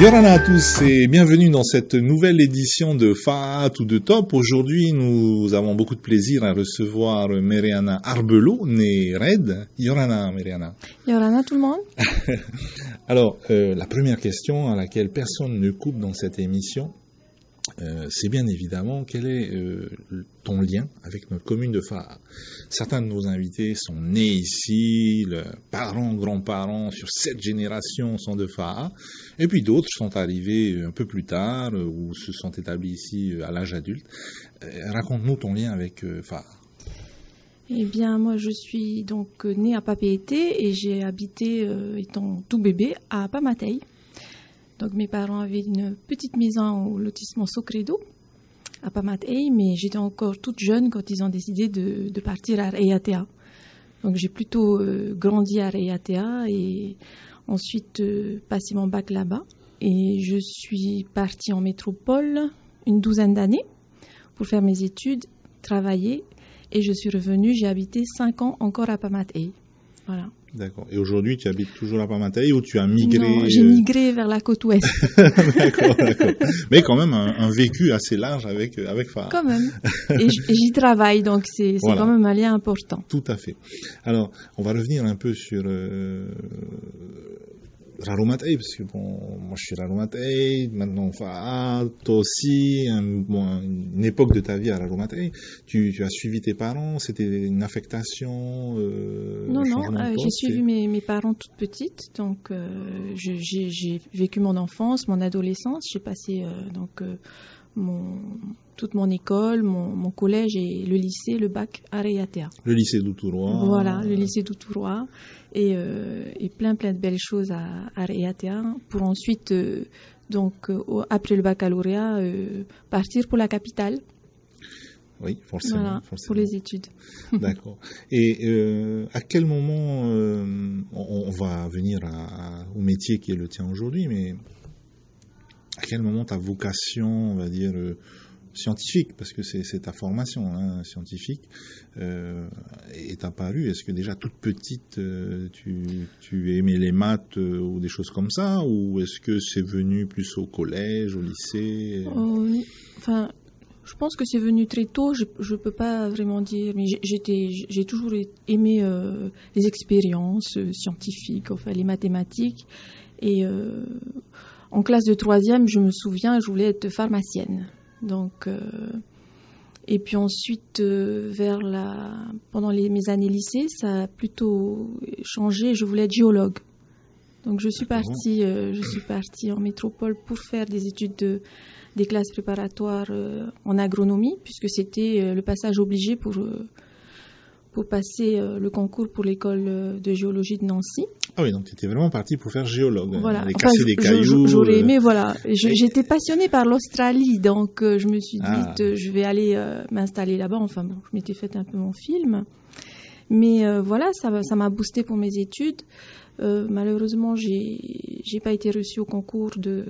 Yorana à tous et bienvenue dans cette nouvelle édition de Faat ou de Top. Aujourd'hui, nous avons beaucoup de plaisir à recevoir Meriana Arbelot, née Red. Yorana, Meriana. Yorana tout le monde. Alors, la première question à laquelle personne ne coupe dans cette émission, c'est bien évidemment quel est ton lien avec notre commune de Faat. Certains de nos invités sont nés ici, leurs parents, grands-parents, sur 7 générations sont de Faat, et puis d'autres sont arrivés un peu plus tard ou se sont établis ici à l'âge adulte. Raconte-nous ton lien avec Faat. Eh bien, moi, je suis donc née à Papeete et j'ai habité, étant tout bébé, à Pamatei. Donc, mes parents avaient une petite maison au lotissement Socredo, à Pamatei, mais j'étais encore toute jeune quand ils ont décidé de partir à Reiatea. Donc, j'ai plutôt grandi à Reiatea et ensuite passé mon bac là-bas. Et je suis partie en métropole une 12aine d'années pour faire mes études, travailler. Et je suis revenue, j'ai habité 5 ans encore à Pamatei. Voilà. D'accord. Et aujourd'hui, tu habites toujours à Pamatei ou tu as migré? Non, j'ai migré vers la côte ouest. D'accord. Mais quand même un vécu assez large avec Faat. Quand même. Et j'y travaille, donc c'est voilà. Quand même un lien important. Tout à fait. Alors, on va revenir un peu sur Raromatei, parce que bon, moi je suis Raromatei, maintenant Faat, toi aussi, une époque de ta vie à Raromatei, tu as suivi tes parents, c'était une affectation Non, j'ai suivi mes parents toute petite, donc j'ai vécu mon enfance, mon adolescence, j'ai passé toute mon école, mon collège et le lycée, le bac à Reiatea. Le lycée d'Outourois. Voilà, le lycée d'Outourois et plein de belles choses à Reiatea pour ensuite, après le baccalauréat, partir pour la capitale. Oui, forcément. Voilà, pour les études. D'accord. Et à quel moment, on va venir au métier qui est le tien aujourd'hui, mais à quel moment ta vocation, on va dire, scientifique, parce que c'est ta formation scientifique, est apparue? Est-ce que déjà toute petite, tu aimais les maths ou des choses comme ça, ou est-ce que c'est venu plus au collège, au lycée? Enfin, je pense que c'est venu très tôt, je ne peux pas vraiment dire, mais j'ai toujours aimé les expériences scientifiques, enfin les mathématiques, et en classe de 3e, je me souviens, je voulais être pharmacienne. Donc, et puis ensuite, pendant mes années lycée, ça a plutôt changé. Je voulais être géologue. Donc, je suis partie en métropole pour faire des études des classes préparatoires en agronomie, puisque c'était le passage obligé pour passer le concours pour l'école de géologie de Nancy. Ah oui, donc tu étais vraiment partie pour faire géologue. Voilà. Casser des cailloux. J'aurais aimé, voilà. J'étais passionnée par l'Australie, donc je me suis dit, je vais aller m'installer là-bas. Enfin bon, je m'étais fait un peu mon film. Mais voilà, ça m'a boosté pour mes études. Malheureusement, j'ai pas été reçue au concours de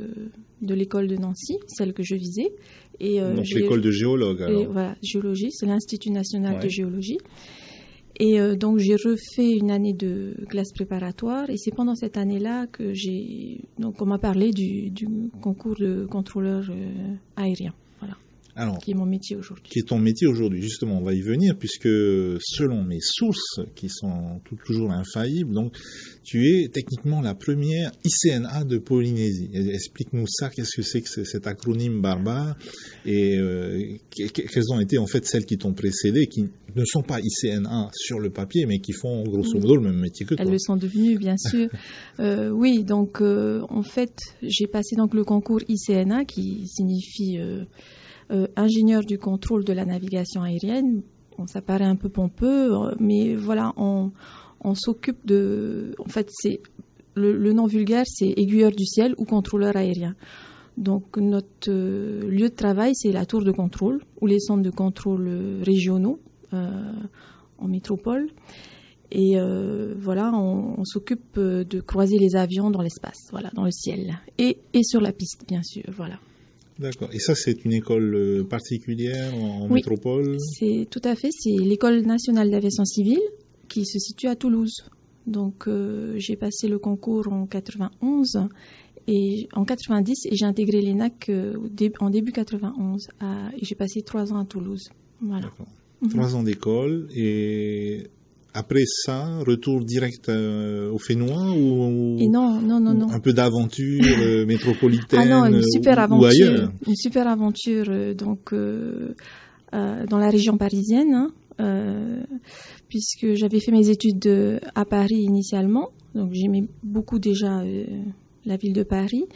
l'école de Nancy, celle que je visais. Donc l'école de géologue, alors. Voilà, géologie, c'est l'Institut national de géologie. Et donc j'ai refait une année de classe préparatoire et c'est pendant cette année-là que on m'a parlé du concours de contrôleur aérien, voilà. Alors, qui est mon métier aujourd'hui. Qui est ton métier aujourd'hui, justement, on va y venir, puisque selon mes sources, qui sont toujours infaillibles, donc tu es techniquement la première ICNA de Polynésie. Explique-nous ça, qu'est-ce que c'est que cet acronyme barbare, et quelles ont été en fait celles qui t'ont précédé, qui ne sont pas ICNA sur le papier, mais qui font grosso modo le même métier que toi. Elles le sont devenues, bien sûr. Oui, donc en fait, j'ai passé donc le concours ICNA, qui signifie ingénieur du contrôle de la navigation aérienne. Bon, ça paraît un peu pompeux, mais voilà, on s'occupe de... En fait, le nom vulgaire, c'est aiguilleur du ciel ou contrôleur aérien. Donc, notre lieu de travail, c'est la tour de contrôle ou les centres de contrôle régionaux en métropole. Et voilà, on s'occupe de croiser les avions dans l'espace, voilà, dans le ciel. Et sur la piste, bien sûr, voilà. D'accord. Et ça, c'est une école particulière en métropole? C'est tout à fait. C'est l'École nationale d'aviation civile qui se situe à Toulouse. Donc, j'ai passé le concours en 91 et en 90, et j'ai intégré l'ENAC en début 91. Et j'ai passé 3 ans à Toulouse. Voilà. D'accord. 3 ans d'école, et après ça, retour direct au Fénois et non. un peu d'aventure métropolitaine une super ou aventure, ailleurs? Une super aventure dans la région parisienne, puisque j'avais fait mes études à Paris initialement, donc j'aimais beaucoup déjà la ville de Paris.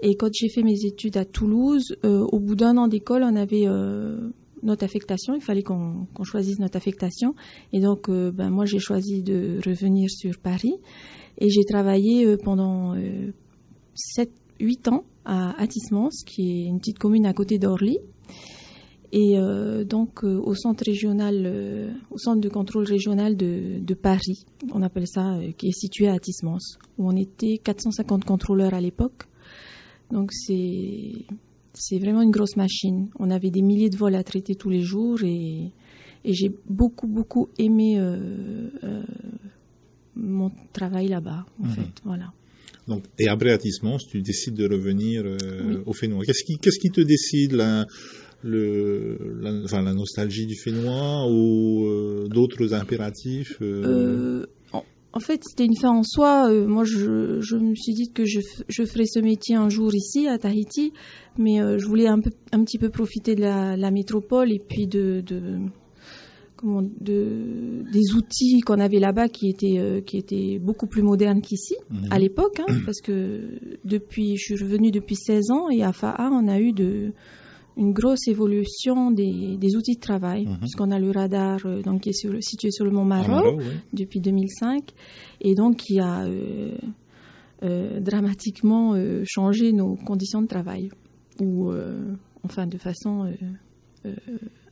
Et quand j'ai fait mes études à Toulouse, au bout d'1 an d'école, on avait notre affectation, il fallait qu'on choisisse notre affectation. Et donc, moi, j'ai choisi de revenir sur Paris. Et j'ai travaillé pendant 7-8 ans à Athis-Mons, qui est une petite commune à côté d'Orly. Et donc, au centre de contrôle régional de Paris, on appelle ça, qui est situé à Athis-Mons, où on était 450 contrôleurs à l'époque. Donc, c'est vraiment une grosse machine. On avait des milliers de vols à traiter tous les jours, et j'ai beaucoup aimé mon travail là-bas, en fait. Voilà. Donc, et après Athis-Mons, tu décides de revenir au Fénois. Qu'est-ce qui te décide, la nostalgie du Fénois ou d'autres impératifs? En fait, c'était une fin en soi. Moi, je me suis dit que je ferais ce métier un jour ici, à Tahiti, mais je voulais un petit peu profiter de la métropole, et puis des outils qu'on avait là-bas qui étaient beaucoup plus modernes qu'ici, à l'époque, parce que je suis revenue depuis 16 ans, et à FAA, on a eu une grosse évolution des outils de travail, puisqu'on a le radar donc, qui est situé sur le Mont Maro depuis 2005, et donc qui a dramatiquement changé nos conditions de travail, ou enfin de façon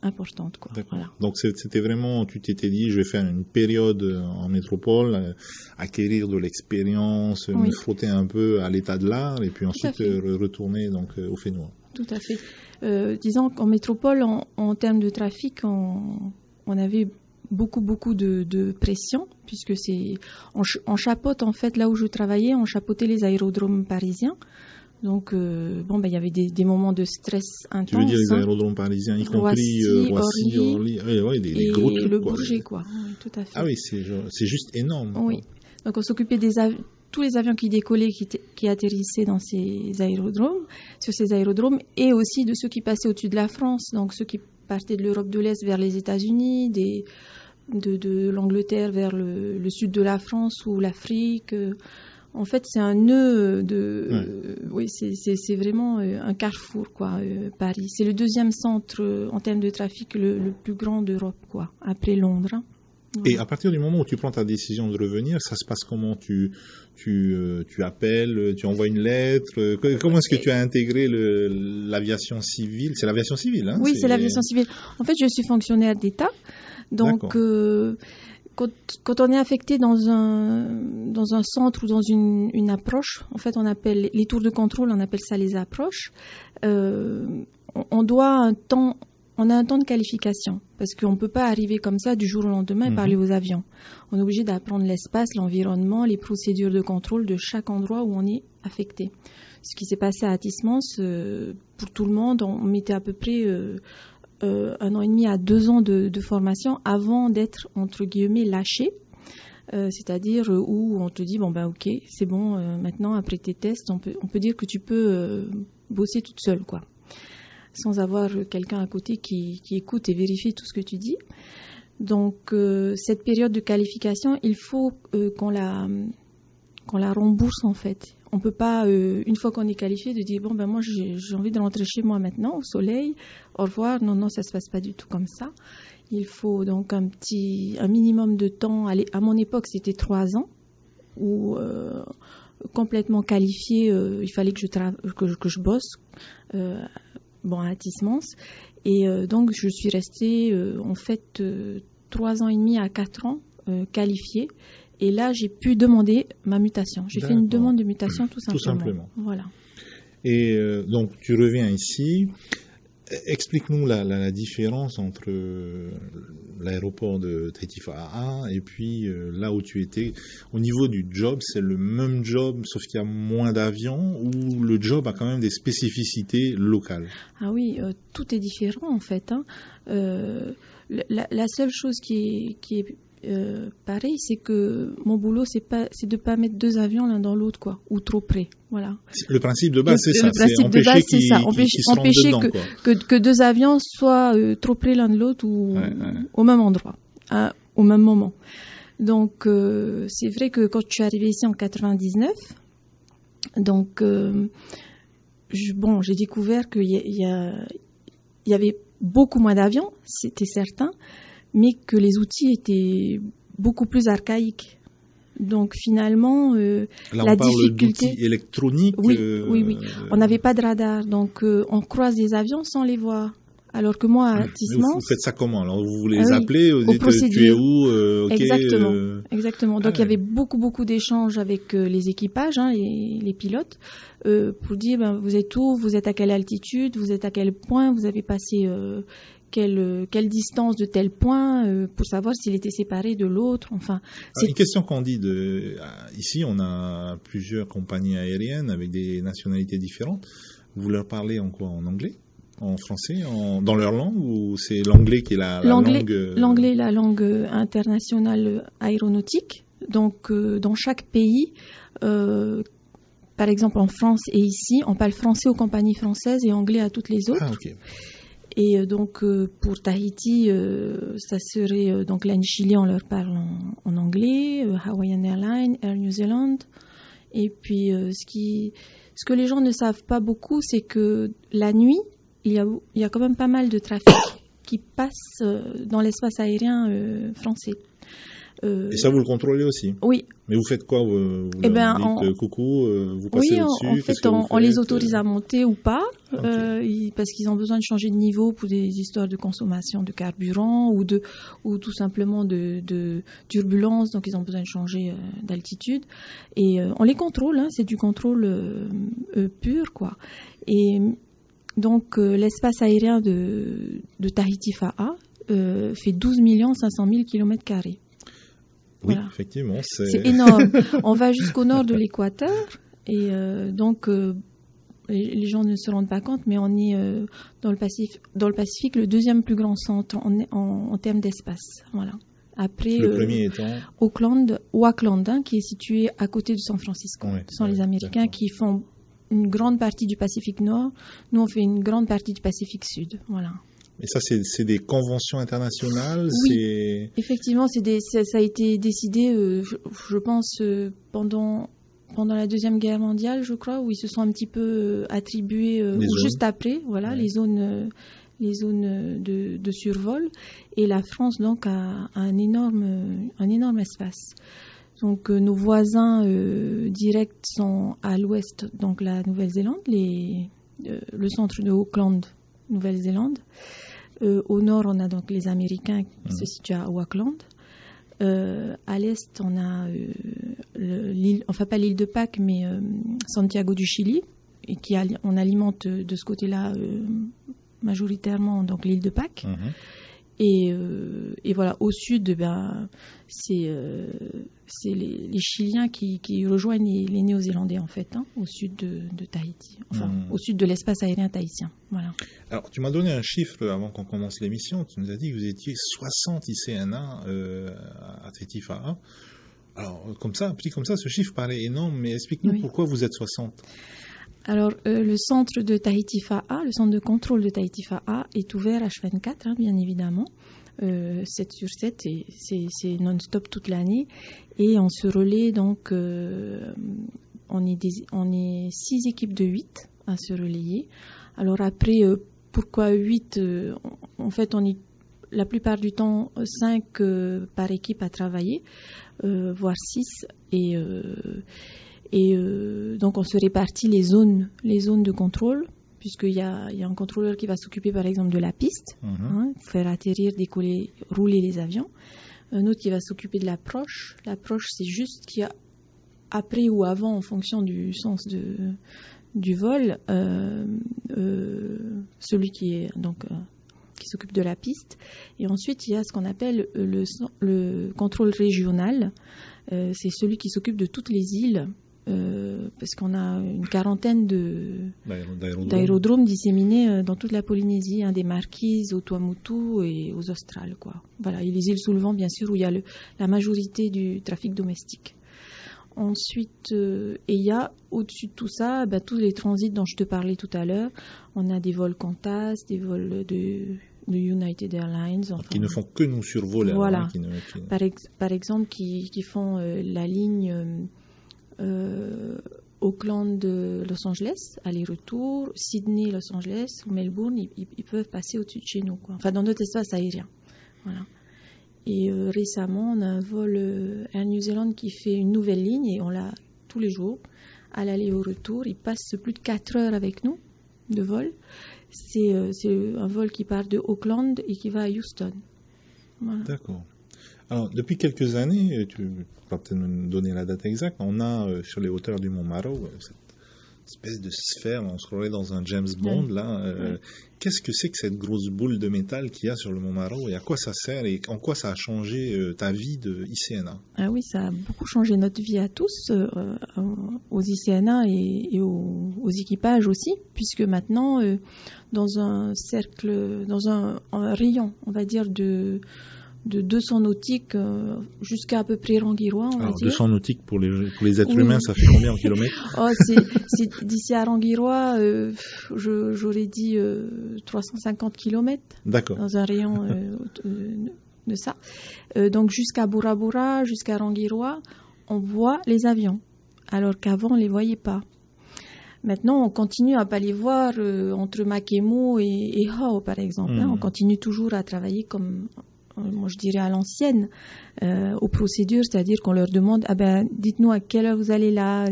importante, quoi. Voilà. Donc c'était vraiment, tu t'étais dit, je vais faire une période en métropole, acquérir de l'expérience, me frotter un peu à l'état de l'art, et puis ensuite retourner donc au Fénois. Tout à fait. Disons qu'en métropole, en termes de trafic, on avait beaucoup de pression, puisque on chapeaute, en fait, là où je travaillais, on chapeautait les aérodromes parisiens. Donc, il y avait des moments de stress intense. Tu veux dire les aérodromes parisiens, y compris Roissy, Orly, des gros trucs, le Bourget, quoi. Oui, tout à fait. Ah oui, c'est juste énorme. Oui. Quoi. Donc, on s'occupait tous les avions qui décollaient, qui atterrissaient sur ces aérodromes, et aussi de ceux qui passaient au-dessus de la France, donc ceux qui partaient de l'Europe de l'Est vers les États-Unis, de l'Angleterre vers le sud de la France ou l'Afrique. En fait, c'est un nœud oui, c'est vraiment un carrefour, quoi, Paris. C'est le 2e centre en termes de trafic le plus grand d'Europe, quoi, après Londres. Voilà. Et à partir du moment où tu prends ta décision de revenir, ça se passe comment? Tu appelles, tu envoies une lettre? Comment est-ce que tu as intégré l'aviation civile? C'est l'aviation civile, hein? Oui, c'est l'aviation civile. En fait, je suis fonctionnaire d'État. Donc, quand on est affecté dans un centre ou dans une approche, en fait, on appelle les tours de contrôle, on appelle ça les approches. On a un temps de qualification, parce qu'on ne peut pas arriver comme ça du jour au lendemain et parler aux avions. On est obligé d'apprendre l'espace, l'environnement, les procédures de contrôle de chaque endroit où on est affecté. Ce qui s'est passé à Athis-Mons, pour tout le monde, on mettait à peu près 1 an et demi à 2 ans de formation avant d'être, entre guillemets, lâché. C'est-à-dire où on te dit, ok, c'est bon, maintenant, après tes tests, on peut dire que tu peux bosser toute seule, quoi, sans avoir quelqu'un à côté qui écoute et vérifie tout ce que tu dis. Donc, cette période de qualification, il faut qu'on la rembourse, en fait. On ne peut pas, une fois qu'on est qualifié, de dire, moi, j'ai envie de rentrer chez moi maintenant, au soleil, au revoir. Non, ça ne se passe pas du tout comme ça. Il faut donc un minimum de temps. À mon époque, c'était 3 ans, où complètement qualifié, il fallait que je bosse. À Athis-Mons, et donc je suis restée en fait 3 ans et demi à 4 ans qualifiée, et là j'ai pu demander ma mutation. J'ai fait une demande de mutation tout simplement. Voilà. Et donc tu reviens ici. Explique-nous la différence entre l'aéroport de Tahiti Fa'a et puis là où tu étais. Au niveau du job, c'est le même job, sauf qu'il y a moins d'avions, ou le job a quand même des spécificités locales? Ah oui, tout est différent en fait, hein. La seule chose qui est pareil, c'est que mon boulot, c'est de pas mettre deux avions l'un dans l'autre, quoi, ou trop près. Voilà. Le principe de base, c'est ça. Le principe de base, c'est ça. Empêcher que deux avions soient trop près l'un de l'autre ou au même endroit, au même moment. Donc, c'est vrai que quand je suis arrivée ici en 99, donc, j'ai découvert qu'il y avait beaucoup moins d'avions, c'était certain, mais que les outils étaient beaucoup plus archaïques. Donc finalement, là, la on parle difficulté d'outils électroniques. Oui. On n'avait pas de radar, donc on croise des avions sans les voir. Alors que moi, à Tismans... Vous faites ça comment? Alors vous les appelez, vous dites tu es où? Okay, Exactement. Donc il y avait beaucoup d'échanges avec les équipages, hein, les pilotes, pour dire vous êtes où, vous êtes à quelle altitude, vous êtes à quel point, vous avez passé quelle distance de tel point, pour savoir s'il était séparé de l'autre. Enfin, c'est une question qu'on dit ici, on a plusieurs compagnies aériennes avec des nationalités différentes. Vous leur parlez en quoi? En anglais? En français, dans leur langue, ou c'est l'anglais qui est la langue L'anglais est la langue internationale aéronautique. Donc, dans chaque pays, par exemple en France et ici, on parle français aux compagnies françaises et anglais à toutes les autres. Ah, ok. Et donc, pour Tahiti, ça serait donc la Chili, on leur parle en anglais, Hawaiian Airlines, Air New Zealand. Et puis, ce que les gens ne savent pas beaucoup, c'est que la nuit, il y a quand même pas mal de trafic qui passe dans l'espace aérien français. Et ça, vous le contrôlez aussi? Oui. Mais vous faites quoi? Vous dites coucou, vous passez au-dessus? En fait, on les autorise à monter ou pas, parce qu'ils ont besoin de changer de niveau pour des histoires de consommation de carburant ou tout simplement de turbulence, donc ils ont besoin de changer d'altitude. Et on les contrôle, hein, c'est du contrôle pur, quoi. Et donc, l'espace aérien de Tahiti Fa'a fait 12 500 000 km². Oui, voilà. Effectivement. C'est énorme. On va jusqu'au nord de l'équateur et donc les gens ne se rendent pas compte, mais on est dans le Pacifique le deuxième plus grand centre en termes d'espace. Voilà. Après, le premier étant Auckland, hein, qui est situé à côté de San Francisco. Ce sont les Américains qui font une grande partie du Pacifique Nord. Nous, on fait une grande partie du Pacifique Sud. Voilà. Et ça, c'est des conventions internationales? Oui, effectivement, ça a été décidé, je pense, pendant la Deuxième Guerre mondiale, je crois, où ils se sont un petit peu attribués, ou juste après, voilà, les zones de survol. Et la France, donc, a un énorme espace. Donc, nos voisins directs sont à l'ouest, donc la Nouvelle-Zélande, le centre de Auckland, Nouvelle-Zélande. Au nord, on a donc les Américains qui se situent à Auckland. À l'est, on a l'île, enfin pas l'île de Pâques, mais Santiago du Chili, et on alimente de ce côté-là majoritairement donc l'île de Pâques. Et voilà, au sud, c'est les Chiliens qui rejoignent les Néo-Zélandais, en fait, hein, au sud de Tahiti, enfin, au sud de l'espace aérien tahitien. Voilà. Alors, tu m'as donné un chiffre avant qu'on commence l'émission. Tu nous as dit que vous étiez 60 ICNA à Tahiti Fa'a. Alors, pris comme ça, ce chiffre paraît énorme, mais explique-nous pourquoi vous êtes 60. Alors, le centre de Tahiti Fa'a, le centre de contrôle de Tahiti Fa'a est ouvert H24, hein, bien évidemment, 7 sur 7, et c'est non-stop toute l'année. Et on se relaie, donc, on est 6 équipes de 8 à se relayer. Alors après, pourquoi 8 en fait, on est la plupart du temps 5 par équipe à travailler, voire 6, et donc on se répartit les zones de contrôle, puisqu'il y a un contrôleur qui va s'occuper par exemple de la piste, hein, faire atterrir, décoller, rouler les avions. Un autre qui va s'occuper de l'approche. L'approche, c'est juste qu'il y a après ou avant en fonction du sens du vol, celui qui s'occupe de la piste. Et ensuite, il y a ce qu'on appelle le contrôle régional. C'est celui qui s'occupe de toutes les îles, parce qu'on a une quarantaine d'aérodromes disséminés dans toute la Polynésie, des Marquises, aux Tuamotu et aux Australes, quoi. Voilà, et les îles sous le vent, bien sûr, où il y a la majorité du trafic domestique. Ensuite, et il y a au-dessus de tout ça, tous les transits dont je te parlais tout à l'heure. On a des vols Qantas, des vols de United Airlines. Qui ne font que nous survoler. Voilà. Par exemple, qui font la ligne Auckland-Los Angeles, aller-retour, Sydney-Los Angeles ou Melbourne, ils peuvent passer au-dessus de chez nous, quoi. Enfin, dans notre espace aérien. Voilà. Et récemment, on a un vol Air New Zealand qui fait une nouvelle ligne et on l'a tous les jours. À l'aller et au retour, il passe plus de 4 heures avec nous de vol. C'est un vol qui part de Auckland et qui va à Houston. Voilà. D'accord. Alors, depuis quelques années, tu vas peut-être me donner la date exacte, on a sur les hauteurs du Mont Maro cette espèce de sphère, on se croirait dans un James Bond, là. Qu'est-ce que c'est que cette grosse boule de métal qu'il y a sur le Mont Maro et à quoi ça sert et en quoi ça a changé ta vie de ICNA? Ah oui, ça a beaucoup changé notre vie à tous, aux ICNA et aux équipages aussi, puisque maintenant, dans un cercle, dans un rayon, on va dire, de 200 nautiques jusqu'à peu près Rangiroa, on va dire. 200 nautiques pour les êtres humains, ça fait combien en kilomètres? C'est d'ici à Rangiroa, j'aurais dit 350 kilomètres. D'accord. Dans un rayon de ça. Donc jusqu'à Bora Bora, jusqu'à Rangiroa, on voit les avions, alors qu'avant on ne les voyait pas. Maintenant, on continue à ne pas les voir entre Makemo et Hao, par exemple. On continue toujours à travailler comme... moi je dirais à l'ancienne, aux procédures, c'est-à-dire qu'on leur demande dites-nous à quelle heure vous allez là,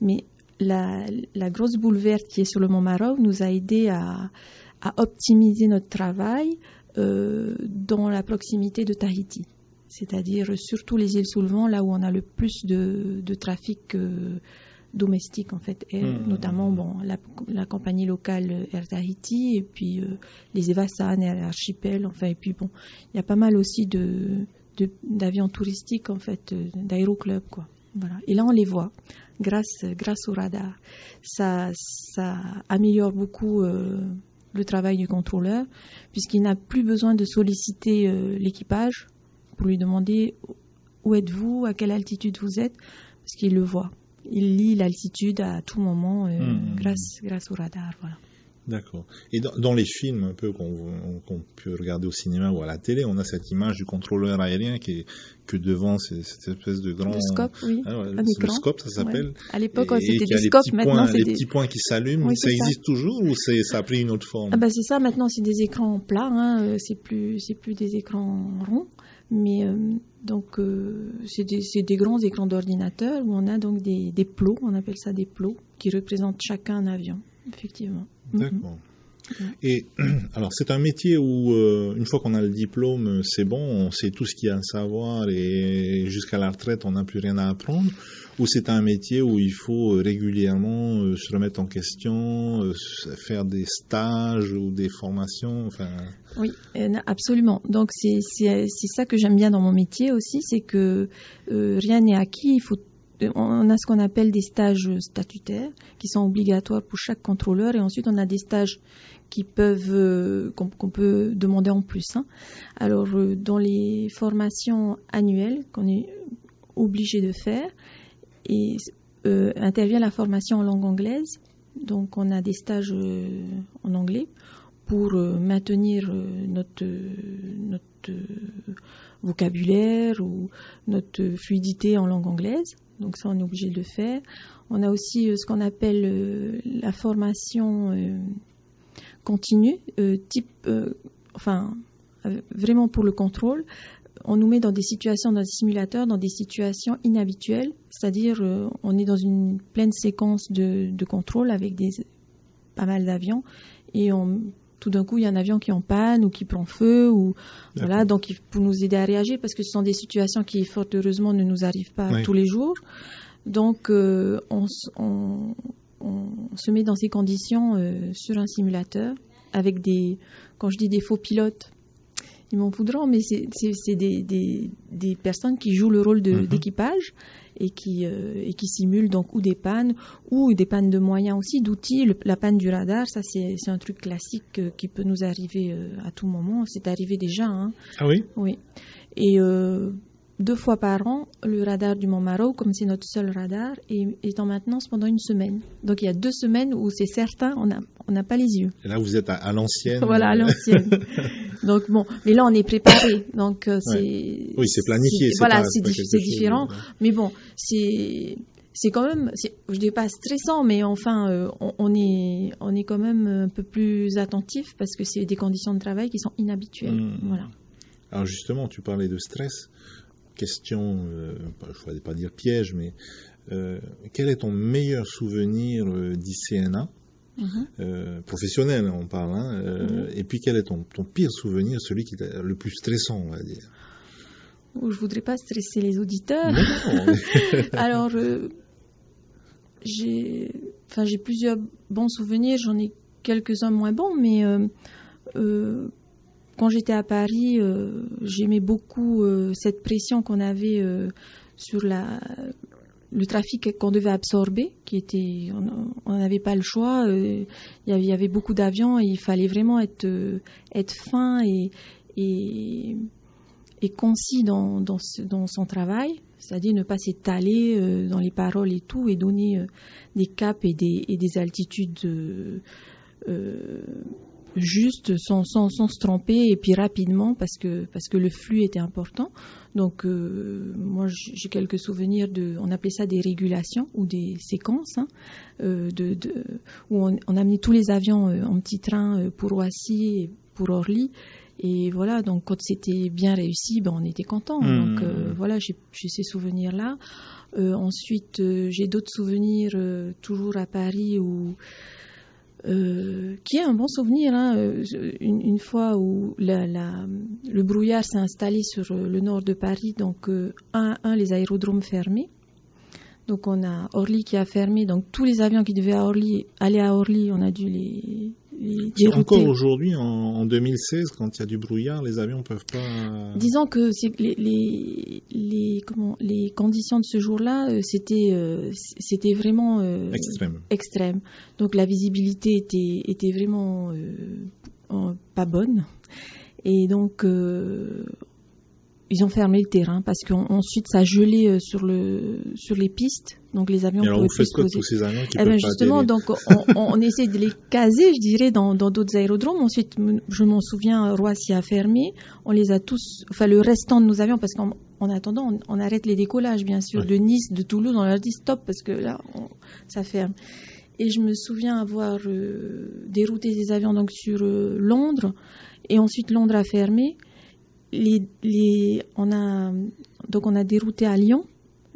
mais la grosse boule verte qui est sur le Mont Maro nous a aidé à optimiser notre travail dans la proximité de Tahiti, c'est-à-dire surtout les îles sous le vent, là où on a le plus de trafic domestique en fait, notamment la compagnie locale Air Tahiti et puis les Evasan, Air Archipel, enfin, et puis il y a pas mal aussi d'avions touristiques en fait, d'aéroclubs, quoi. Voilà. Et là on les voit grâce au radar. Ça améliore beaucoup le travail du contrôleur, puisqu'il n'a plus besoin de solliciter l'équipage pour lui demander où êtes-vous, à quelle altitude vous êtes, parce qu'il le voit. Il lit l'altitude à tout moment grâce au radar. Voilà. D'accord. Et dans les films un peu qu'on peut regarder au cinéma ou à la télé, on a cette image du contrôleur aérien que devant cette espèce de grand... Le scope, oui. Le scope, ça s'appelle. Ouais. À l'époque, c'était des scopes. Maintenant, c'est les petits points qui s'allument. Oui, ça existe toujours ou ça a pris une autre forme? C'est ça. Maintenant, c'est des écrans plats. C'est plus des écrans ronds. Mais c'est des grands écrans d'ordinateur où on a donc des plots, on appelle ça des plots, qui représentent chacun un avion, effectivement. D'accord. Et alors c'est un métier où une fois qu'on a le diplôme, c'est bon, on sait tout ce qu'il y a à savoir et jusqu'à la retraite on n'a plus rien à apprendre, ou c'est un métier où il faut régulièrement se remettre en question, faire des stages ou des formations, enfin... Oui, absolument. Donc c'est ça que j'aime bien dans mon métier aussi, c'est que rien n'est acquis. On a ce qu'on appelle des stages statutaires qui sont obligatoires pour chaque contrôleur, et ensuite on a des stages qu'on peut demander en plus. Alors dans les formations annuelles qu'on est obligé de faire, et intervient la formation en langue anglaise. Donc on a des stages en anglais pour maintenir notre vocabulaire ou notre fluidité en langue anglaise. Donc ça, on est obligé de le faire. On a aussi ce qu'on appelle la formation continue, vraiment pour le contrôle. On nous met dans des situations, dans des simulateurs, dans des situations inhabituelles, c'est-à-dire on est dans une pleine séquence de contrôle avec pas mal d'avions, et tout d'un coup il y a un avion qui est en panne ou qui prend feu, voilà, donc pour nous aider à réagir, parce que ce sont des situations qui fort heureusement ne nous arrivent pas tous les jours. Donc on se met dans ces conditions sur un simulateur avec quand je dis des faux pilotes, ils m'en voudront, mais c'est des personnes qui jouent le rôle d'équipage et qui simulent donc ou des pannes de moyens aussi, d'outils. La panne du radar, ça c'est un truc classique qui peut nous arriver à tout moment. C'est arrivé déjà. Hein. Ah oui? Oui. Et 2 fois par an, le radar du Mont Maro, comme c'est notre seul radar, est en maintenance pendant 1 semaine. Donc il y a 2 semaines où c'est certain, on n'a pas les yeux. Et là, vous êtes à l'ancienne. Voilà, à l'ancienne. Donc bon, mais là on est préparé. Donc c'est. Oui, c'est planifié. C'est différent. Mais bon, c'est quand même, je dis pas stressant, mais enfin, on est quand même un peu plus attentif parce que c'est des conditions de travail qui sont inhabituelles. Voilà. Alors justement, tu parlais de stress. Question, je ne voulais pas dire piège, mais quel est ton meilleur souvenir d'ICNA professionnel, on parle, hein, et puis quel est ton pire souvenir, celui qui est le plus stressant, on va dire? Je ne voudrais pas stresser les auditeurs. Non. Alors, j'ai plusieurs bons souvenirs, j'en ai quelques-uns moins bons, mais quand j'étais à Paris, j'aimais beaucoup cette pression qu'on avait sur le trafic qu'on devait absorber, on n'avait pas le choix. Il y avait beaucoup d'avions et il fallait vraiment être fin et concis dans son travail, c'est-à-dire ne pas s'étaler dans les paroles et tout, et donner des caps et des altitudes juste sans se tromper et puis rapidement parce que le flux était important. Donc moi j'ai quelques souvenirs on appelait ça des régulations ou des séquences où on amenait tous les avions en petit train pour Roissy et pour Orly. Et voilà, donc quand c'était bien réussi, on était content. Donc voilà, j'ai ces souvenirs-là. Ensuite, j'ai d'autres souvenirs toujours à Paris qui est un bon souvenir, hein, une fois où le brouillard s'est installé sur le nord de Paris, donc les aérodromes fermés. Donc on a Orly qui a fermé, donc tous les avions qui devaient aller à Orly, on a dû les dérouter. Encore aujourd'hui, en 2016, quand il y a du brouillard, les avions ne peuvent pas... Disons que les conditions de ce jour-là, c'était vraiment extrême. Donc la visibilité était vraiment pas bonne. Et donc ils ont fermé le terrain parce qu'ensuite ça gelait sur les pistes, donc les avions. Et alors vous faites quoi de tous ces avions qui peuvent pas justement, donc on essaie de les caser, je dirais, dans d'autres aérodromes. Ensuite, je m'en souviens, Roissy a fermé. On les a tous, enfin le restant de nos avions, parce qu'en attendant, on arrête les décollages, bien sûr, de Nice, de Toulouse. On leur dit stop parce que là, ça ferme. Et je me souviens avoir dérouté des avions donc sur Londres, et ensuite Londres a fermé. On a dérouté à Lyon.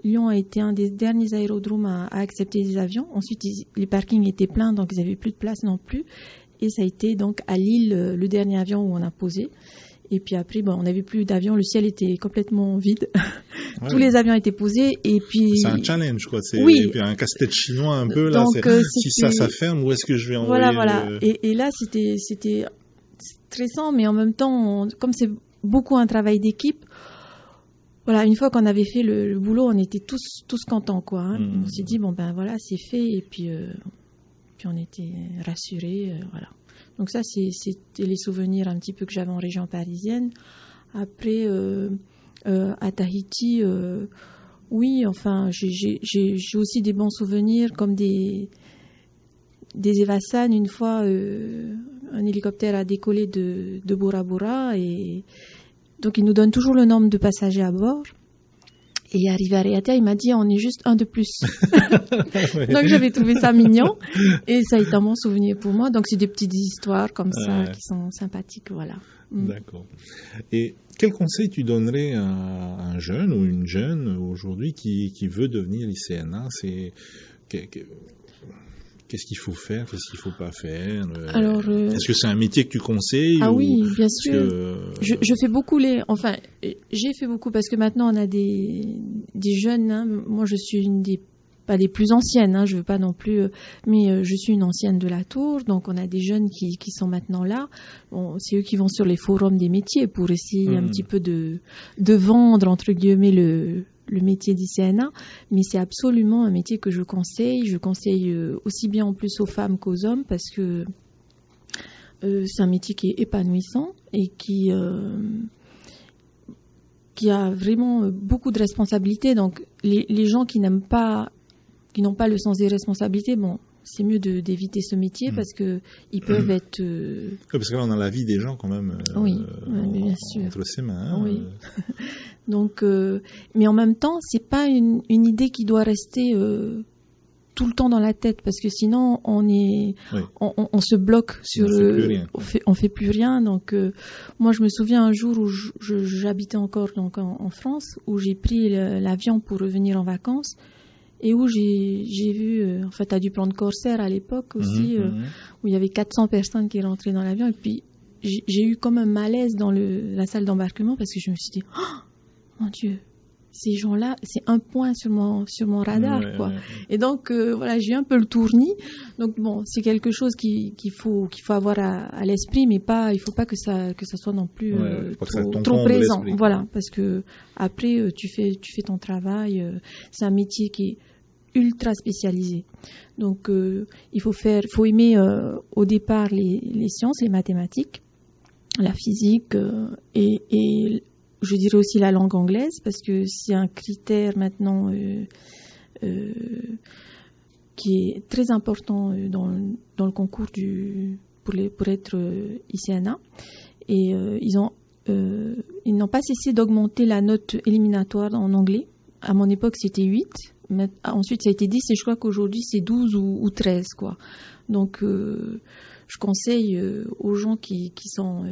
Lyon a été un des derniers aérodromes à accepter des avions. Ensuite, les parkings étaient pleins, donc ils n'avaient plus de place non plus. Et ça a été donc à Lille le dernier avion où on a posé. Et puis après, on n'avait plus d'avions, le ciel était complètement vide. Ouais. Tous les avions étaient posés. Et puis... C'est un challenge, quoi. C'est un casse-tête chinois un peu. Là, donc, si ça ferme, où est-ce que je vais envoyer Voilà. Et là, c'était stressant, mais en même temps, comme c'est beaucoup un travail d'équipe. Voilà, une fois qu'on avait fait le boulot, on était tous contents, quoi. Hein. On s'est dit voilà, c'est fait, et puis on était rassurés, voilà. Donc ça, c'était les souvenirs un petit peu que j'avais en région parisienne. Après, à Tahiti, oui, enfin, j'ai aussi des bons souvenirs, comme des Evassan. Une fois, un hélicoptère a décollé de Bora Bora, et donc il nous donne toujours le nombre de passagers à bord. Et arrivé à Raiatea, il m'a dit on est juste un de plus. Donc j'avais trouvé ça mignon, et ça a été un bon souvenir pour moi. Donc c'est des petites histoires comme ça qui sont sympathiques, voilà. D'accord. Et quel conseil tu donnerais à un jeune ou une jeune aujourd'hui qui veut devenir ICNA? Qu'est-ce qu'il faut faire? Qu'est-ce qu'il ne faut pas faire? Alors, est-ce que c'est un métier que tu conseilles? Ah oui, bien sûr. Je fais beaucoup j'ai fait beaucoup parce que maintenant on a des jeunes. Hein. Moi, je suis une des pas des plus anciennes, hein, je veux pas non plus, mais je suis une ancienne de la Tour, donc on a des jeunes qui sont maintenant là. Bon, c'est eux qui vont sur les forums des métiers pour essayer un petit peu de vendre entre guillemets le métier d'ICNA, mais c'est absolument un métier que je conseille. Je conseille aussi bien en plus aux femmes qu'aux hommes parce que c'est un métier qui est épanouissant et qui a vraiment beaucoup de responsabilités. Donc les gens qui n'ont pas le sens des responsabilités, bon, c'est mieux d'éviter ce métier parce que ils peuvent être. Oui, parce que là on a la vie des gens quand même. Oui, bien sûr. Entre ses mains. Hein, oui. Donc, mais en même temps, c'est pas une idée qui doit rester tout le temps dans la tête parce que sinon on se bloque sur on fait plus rien. Donc moi je me souviens un jour où j'habitais encore donc en France où j'ai pris l'avion pour revenir en vacances et où j'ai vu en fait à du plan de Corsair à l'époque aussi où il y avait 400 personnes qui rentraient dans l'avion et puis j'ai eu comme un malaise dans la salle d'embarquement parce que je me suis dit oh, mon Dieu, ces gens-là, c'est un point sur mon radar, quoi. Et donc, voilà, j'ai eu un peu le tournis. Donc, bon, c'est quelque chose qu'il faut avoir à l'esprit, mais il faut pas que ça soit non plus trop présent. Voilà, parce que après, tu fais ton travail. C'est un métier qui est ultra spécialisé. Donc, il faut aimer au départ les sciences, les mathématiques, la physique et je dirais aussi la langue anglaise parce que c'est un critère maintenant qui est très important dans le concours pour être ICNA et ils n'ont pas cessé d'augmenter la note éliminatoire en anglais. À mon époque c'était 8, mais ensuite ça a été 10 et je crois qu'aujourd'hui c'est 12 ou 13 quoi. Donc je conseille aux gens qui sont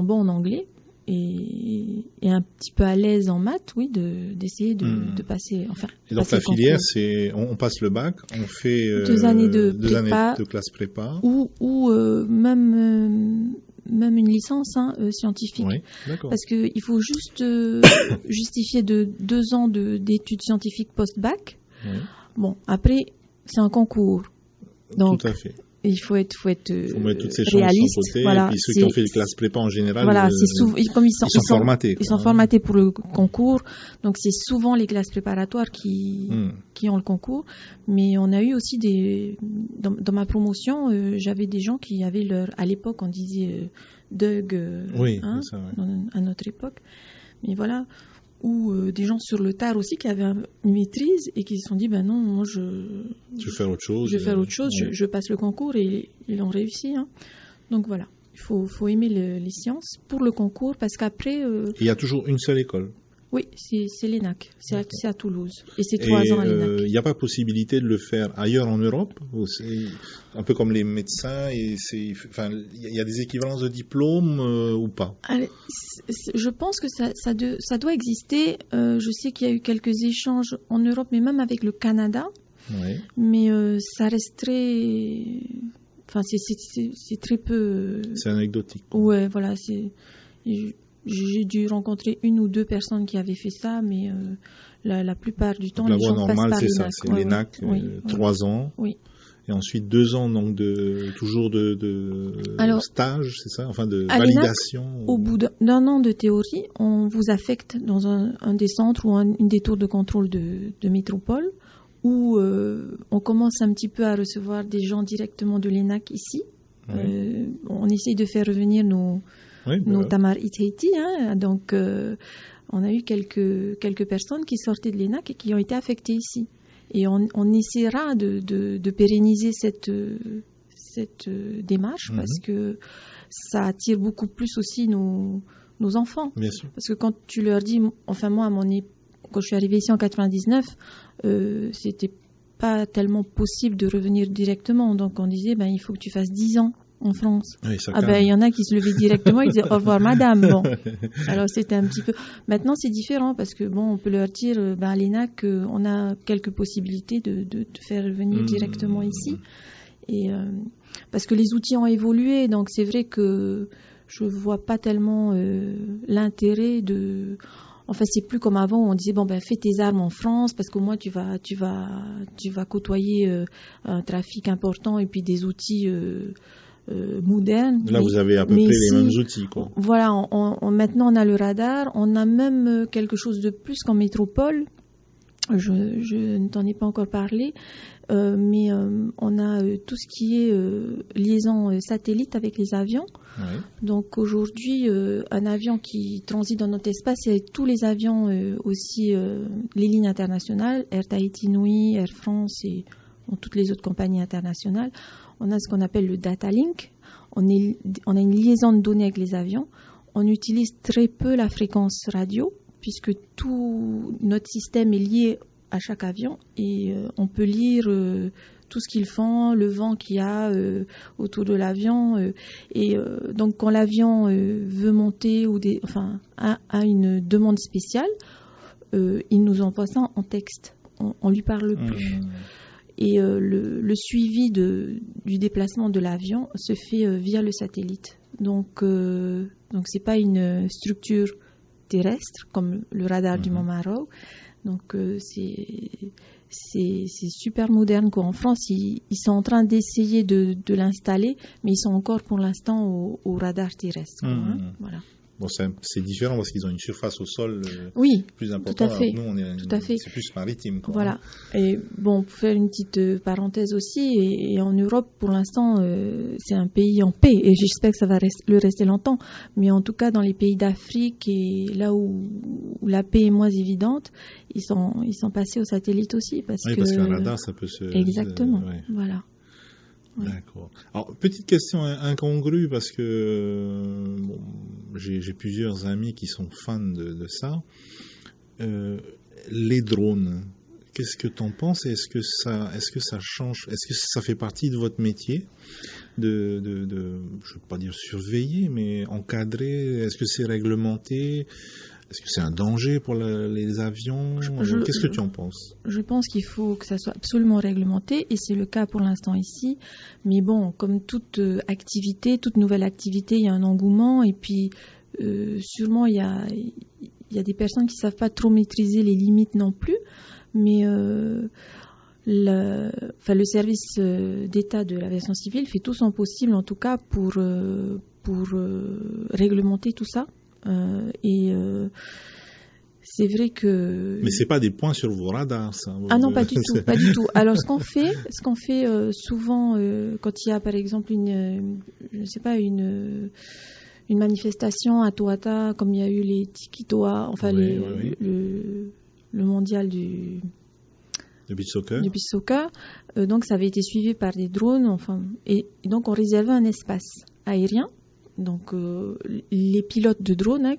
bons en anglais et un petit peu à l'aise en maths, oui, d'essayer de passer. Enfin, et donc la filière, c'est on passe le bac, on fait 2 années de classe prépa, ou même une licence scientifique. Oui, d'accord. Parce que il faut juste justifier de 2 ans d'études scientifiques post-bac. Oui. Bon, après c'est un concours. Donc, tout à fait. Il faut être mettre toutes ces réaliste. Chances de côté, voilà, et puis ceux qui ont fait les classes prépa en général, voilà, comme ils sont formatés. Ils sont formatés pour le concours, donc c'est souvent les classes préparatoires qui ont le concours. Mais on a eu aussi dans ma promotion, j'avais des gens qui avaient à l'époque on disait DUG, ça, à notre époque. Mais voilà. Ou des gens sur le tard aussi qui avaient une maîtrise et qui se sont dit ben non, moi je vais faire autre chose. Je passe le concours et ils ont réussi. Hein. Donc voilà, il faut aimer les sciences pour le concours parce qu'après. Il y a toujours une seule école. Oui, c'est l'ENAC, c'est à Toulouse et c'est 3 ans à l'ENAC. Il n'y a pas possibilité de le faire ailleurs en Europe, un peu comme les médecins il y a des équivalences de diplômes ou pas? Allez, je pense que ça doit exister. Je sais qu'il y a eu quelques échanges en Europe, mais même avec le Canada. Oui. Mais ça resterait. Enfin, c'est très peu. C'est anecdotique. Ouais, voilà, j'ai dû rencontrer 1 ou 2 personnes qui avaient fait ça, mais la plupart du temps, donc, les gens passent par l'ENAC. La voie normale, c'est ça, c'est l'ENAC, 3 ans. Oui. Et ensuite 2 ans donc de stage, c'est ça, enfin de validation. Au bout d'un an de théorie, on vous affecte dans un des centres ou une des tours de contrôle de métropole, où on commence un petit peu à recevoir des gens directement de l'ENAC ici. Oui. On essaye de faire revenir nos Tamar Itaiti, hein, donc on a eu quelques personnes qui sortaient de l'ENAC et qui ont été affectées ici. Et on essaiera de pérenniser cette démarche parce que ça attire beaucoup plus aussi nos enfants. Bien sûr. Parce que quand tu leur dis, enfin moi quand je suis arrivée ici en 99, c'était pas tellement possible de revenir directement. Donc on disait il faut que tu fasses 10 ans en France. Oui, il y en a qui se levaient directement, ils disaient au revoir madame. Bon. Alors c'était un petit peu. Maintenant c'est différent parce que on peut leur dire à l'ENAC on a quelques possibilités de te faire venir directement ici. Et parce que les outils ont évolué, donc c'est vrai que je vois pas tellement l'intérêt de. Enfin, c'est plus comme avant où on disait bon ben fais tes armes en France parce qu'au moins tu vas côtoyer un trafic important et puis des outils modernes. Là, vous avez à peu près les mêmes outils, quoi. Voilà, maintenant on a le radar, on a même quelque chose de plus qu'en métropole. Je ne t'en ai pas encore parlé, mais on a tout ce qui est liaison satellite avec les avions. Ouais. Donc aujourd'hui, un avion qui transite dans notre espace, et tous les avions aussi, les lignes internationales, Air Tahiti Nui, Air France et toutes les autres compagnies internationales, on a ce qu'on appelle le data link. On a une liaison de données avec les avions. On utilise très peu la fréquence radio, puisque tout notre système est lié à chaque avion et on peut lire tout ce qu'ils font, le vent qu'il y a autour de l'avion. Donc quand l'avion veut monter ou a une demande spéciale, il nous envoie ça en texte. On lui parle plus. Et le suivi du déplacement de l'avion se fait via le satellite. Donc c'est pas une structure terrestre comme le radar du Mont Maro. Donc c'est super moderne, quoi. En France, ils sont en train d'essayer de l'installer, mais ils sont encore pour l'instant au radar terrestre, quoi, voilà. Bon, c'est différent parce qu'ils ont une surface au sol plus importante. Tout à fait. Alors nous, c'est plus maritime, quoi. Voilà. Et bon, pour faire une petite parenthèse aussi, et en Europe, pour l'instant, c'est un pays en paix, et j'espère que ça va le rester longtemps. Mais en tout cas, dans les pays d'Afrique et là où la paix est moins évidente, ils sont passés au satellite aussi, parce qu'un radar, ça peut se... Exactement. Voilà. Ouais. D'accord. Alors, petite question incongrue parce que j'ai plusieurs amis qui sont fans de ça. Les drones, qu'est-ce que tu en penses? Est-ce que ça change? Est-ce que ça fait partie de votre métier de je ne veux pas dire surveiller, mais encadrer? Est-ce que c'est réglementé? Est-ce que c'est un danger pour les avions? Qu'est-ce que tu en penses? Je pense qu'il faut que ça soit absolument réglementé, et c'est le cas pour l'instant ici. Mais bon, comme toute activité, toute nouvelle activité, il y a un engouement, et puis sûrement il y a des personnes qui ne savent pas trop maîtriser les limites non plus. Mais le service d'État de l'aviation civile fait tout son possible, en tout cas, pour réglementer tout ça. C'est vrai que... Mais c'est pas des points sur vos radars, ça. Ah non, pas du tout, pas du tout. Alors ce qu'on fait souvent quand il y a par exemple une manifestation à Toata, comme il y a eu les Tikitoa, enfin le mondial du beach soccer. Donc ça avait été suivi par des drones, et donc on réservait un espace aérien. Donc les pilotes de drones,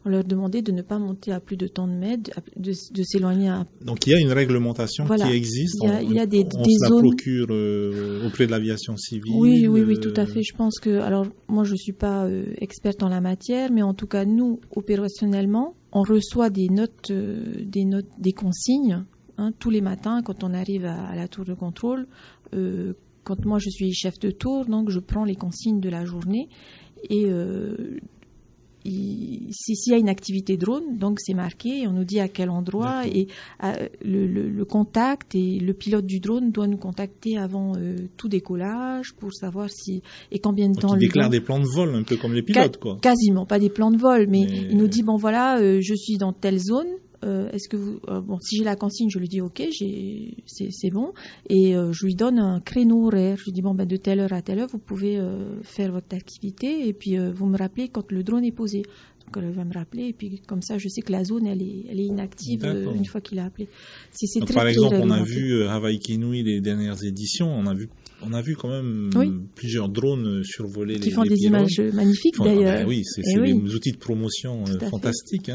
on leur demandait de ne pas monter à plus de tant de mètres, de s'éloigner à... Donc il y a une réglementation qui existe. Il y a des se zones... la procure auprès de l'aviation civile. Oui, tout à fait. Je pense que... Alors moi je ne suis pas experte en la matière, mais en tout cas nous, opérationnellement, on reçoit des notes, des consignes tous les matins quand on arrive à la tour de contrôle. Quand moi je suis chef de tour, donc je prends les consignes de la journée. Et s'il y a une activité drone, donc c'est marqué, et on nous dit à quel endroit. D'accord. Et le contact, et le pilote du drone doit nous contacter avant tout décollage pour savoir et combien de temps. Il déclare des plans de vol, un peu comme les pilotes, quoi. Quasiment, pas des plans de vol, mais il nous dit bon voilà, je suis dans telle zone. Est-ce que vous... si j'ai la consigne, je lui dis ok, c'est bon, et je lui donne un créneau horaire. Je lui dis de telle heure à telle heure, vous pouvez faire votre activité, et puis vous me rappelez quand le drone est posé. Donc elle va me rappeler, et puis comme ça, je sais que la zone elle est inactive une fois qu'il a appelé. Donc, par exemple, on a vu Hawaii Kinui les dernières éditions, on a vu quand même plusieurs drones survoler qui font des images magnifiques d'ailleurs. Oui, c'est des outils de promotion fantastiques,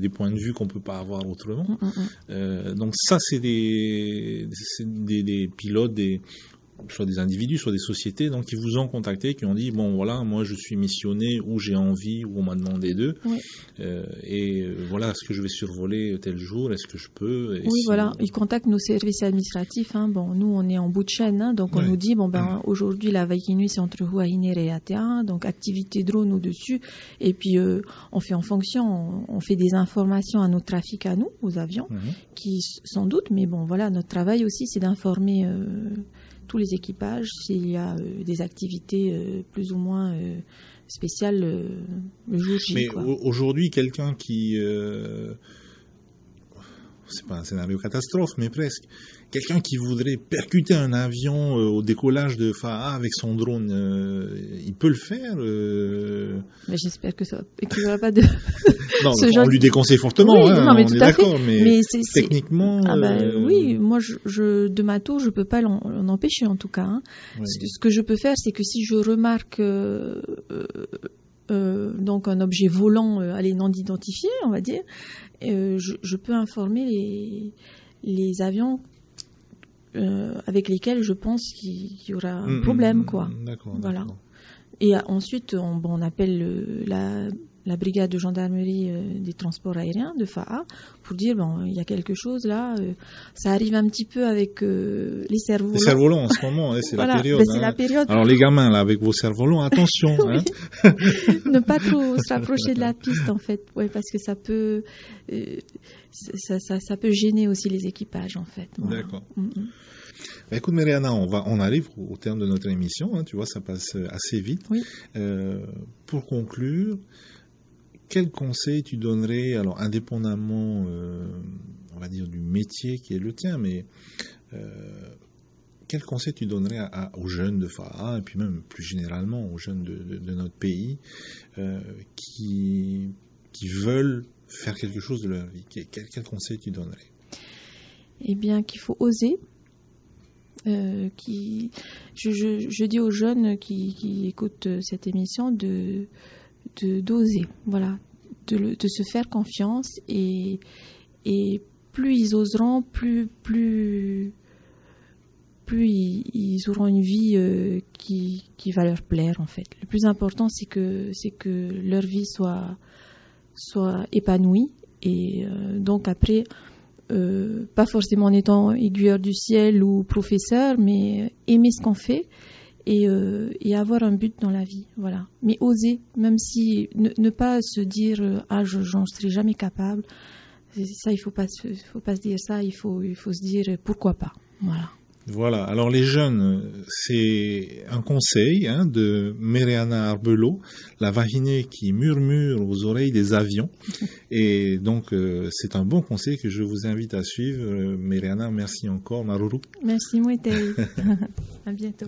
des points de vue qu'on peut pas avoir autrement. Donc ça, c'est des pilotes, soit des individus, soit des sociétés, donc qui vous ont contacté, qui ont dit bon voilà, moi je suis missionné ou j'ai envie ou on m'a demandé d'eux, Oui. Voilà, est-ce que je vais survoler tel jour, est-ce que je peux? Oui, voilà, ils contactent nos services administratifs. Bon, nous on est en bout de chaîne, donc on nous dit bon aujourd'hui la Vaikinui c'est entre Huahine et Atea, donc activité drone au-dessus, et puis on fait en fonction, on fait des informations à notre trafic à nous, aux avions, qui sans doute, mais bon voilà, notre travail aussi c'est d'informer tous les équipages s'il y a des activités plus ou moins spéciales le jour J. Mais quoi. Aujourd'hui, quelqu'un qui... c'est pas un scénario catastrophe, mais presque. Quelqu'un qui voudrait percuter un avion au décollage de FAA avec son drone, il peut le faire Mais j'espère que ça qu'il n'y aura pas de... Non, on lui déconseille fortement, oui, non, mais on tout est à d'accord, fait. mais techniquement... oui, moi, de ma tour, je ne peux pas l'en empêcher, en tout cas. Oui. Ce que je peux faire, c'est que si je remarque donc un objet volant non identifié, on va dire, je peux informer les avions avec lesquels je pense qu'il y aura un problème, quoi. D'accord. Voilà. D'accord. Et ensuite, on appelle la brigade de gendarmerie des transports aériens de FAA pour dire il y a quelque chose là. Ça arrive un petit peu avec les cerfs-volants. Les cerfs-volants en ce moment, c'est voilà, la période. C'est la période. Alors les gamins là avec vos cerfs-volants, attention. Ne pas trop se rapprocher de la piste en fait, parce que ça peut gêner aussi les équipages en fait. Voilà. D'accord. Écoute Mariana, on arrive au terme de notre émission, tu vois, ça passe assez vite. Oui. Pour conclure, quel conseil tu donnerais, alors indépendamment, on va dire, du métier qui est le tien, mais quel conseil tu donnerais aux jeunes de FAA, et puis même plus généralement aux jeunes de notre pays, qui veulent faire quelque chose de leur vie? Quel conseil tu donnerais? Eh bien, qu'il faut oser. Je dis aux jeunes qui écoutent cette émission d'oser, voilà, de se faire confiance et plus ils oseront, plus ils auront une vie qui va leur plaire en fait. Le plus important c'est que leur vie soit épanouie et donc après pas forcément en étant aiguilleur du ciel ou professeur, mais aimer ce qu'on fait et avoir un but dans la vie, voilà. Mais oser, même si ne pas se dire j'en serai jamais capable. Ça, il faut pas se dire ça. Il faut se dire pourquoi pas, voilà. Voilà, alors les jeunes, c'est un conseil de Mariana Arbelot, la vahinée qui murmure aux oreilles des avions. Et donc, c'est un bon conseil que je vous invite à suivre. Mariana, merci encore. Maruru. Merci, Mouetei. À bientôt.